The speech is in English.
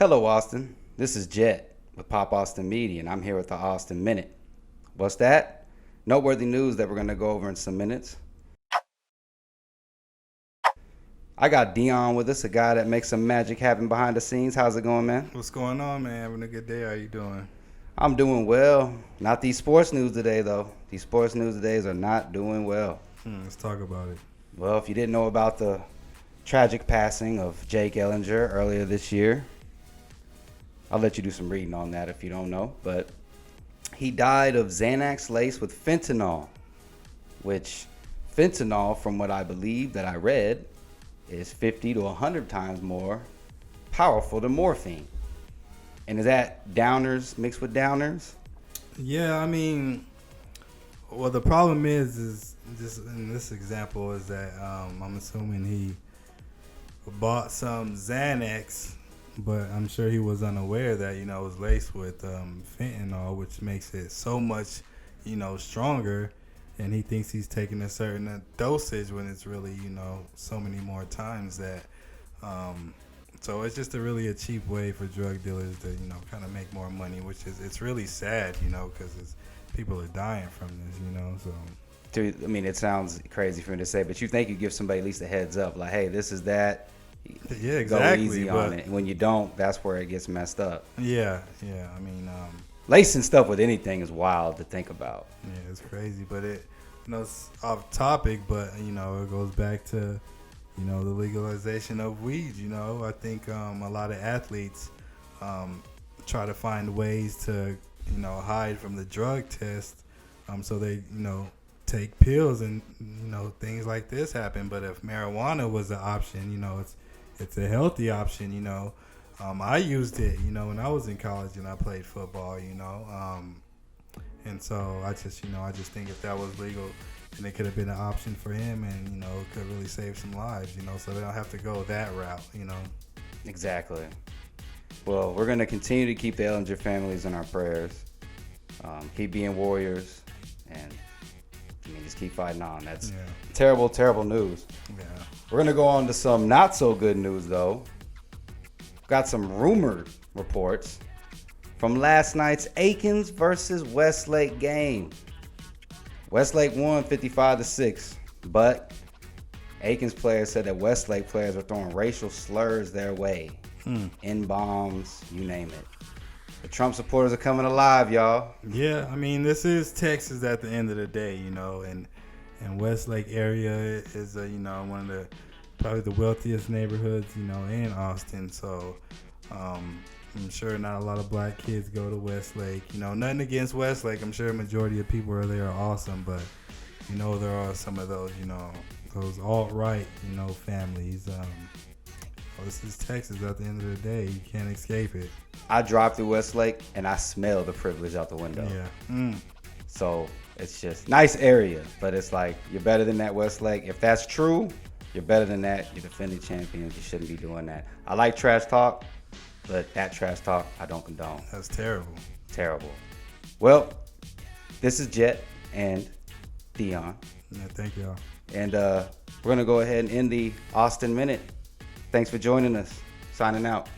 Hello, Austin. This is Jet with Pop Austin Media, and I'm here with the Austin Minute. What's that? Noteworthy news that we're going to go over in some minutes. I got Dion with us, a guy that makes some magic happen behind the scenes. How's it going, man? What's going on, man? Having a good day. How you doing? I'm doing well. Not these sports news today, though. These sports news todays are not doing well. Let's talk about it. Well, if you didn't know about the tragic passing of Jake Ehlinger earlier this year, I'll let you do some reading on that if you don't know. But he died of Xanax laced with fentanyl, which fentanyl, from what I believe that I read, is 50 to 100 times more powerful than morphine. And is that downers mixed with downers? Yeah, I mean, well, the problem is just in this example is that I'm assuming he bought some Xanax, but I'm sure he was unaware that it was laced with fentanyl, which makes it so much stronger, and he thinks he's taking a certain dosage when it's really so many more times that. So it's just a cheap way for drug dealers to kind of make more money, which it's really sad, because people are dying from this, so. Dude, I mean, it sounds crazy for me to say, but you think you give somebody at least a heads up, like, hey, this is that. Yeah, exactly. Go easy on it. And when you don't, that's where it gets messed up. Yeah. I mean, lacing stuff with anything is wild to think about. Yeah, it's crazy, but it's off topic, but it goes back to the legalization of weed. I think a lot of athletes try to find ways to hide from the drug test, so they take pills and things like this happen. But if marijuana was an option, it's a healthy option. I used it when I was in college and I played football. And so I just think if that was legal, and it could have been an option for him, and it could really save some lives, so they don't have to go that route. Exactly. Well, we're going to continue to keep the Ehlinger families in our prayers. Keep being warriors, and just keep fighting on. That's terrible, terrible news. Yeah. We're going to go on to some not so good news, though. Got some rumored reports from last night's Aikens versus Westlake game. Westlake won 55-6, but Aikens players said that Westlake players are throwing racial slurs their way. N-bombs, you name it. The Trump supporters are coming alive, y'all. Yeah, I mean, this is Texas at the end of the day, and Westlake area is one of the probably the wealthiest neighborhoods, in Austin. So I'm sure not a lot of black kids go to Westlake. Nothing against Westlake. I'm sure a majority of people are there are awesome, but there are some of those, those alt-right, families. This is Texas at the end of the day. You can't escape it. I drive through Westlake and I smell the privilege out the window. Yeah. So it's just nice area, but it's like you're better than that, Westlake. If that's true, you're better than that. You're defending champions. You shouldn't be doing that. I like trash talk, but that trash talk I don't condone. That's terrible. Terrible. Well, this is Jet and Dion. Yeah, thank y'all. And we're going to go ahead and end the Austin Minute. Thanks for joining us. Signing out.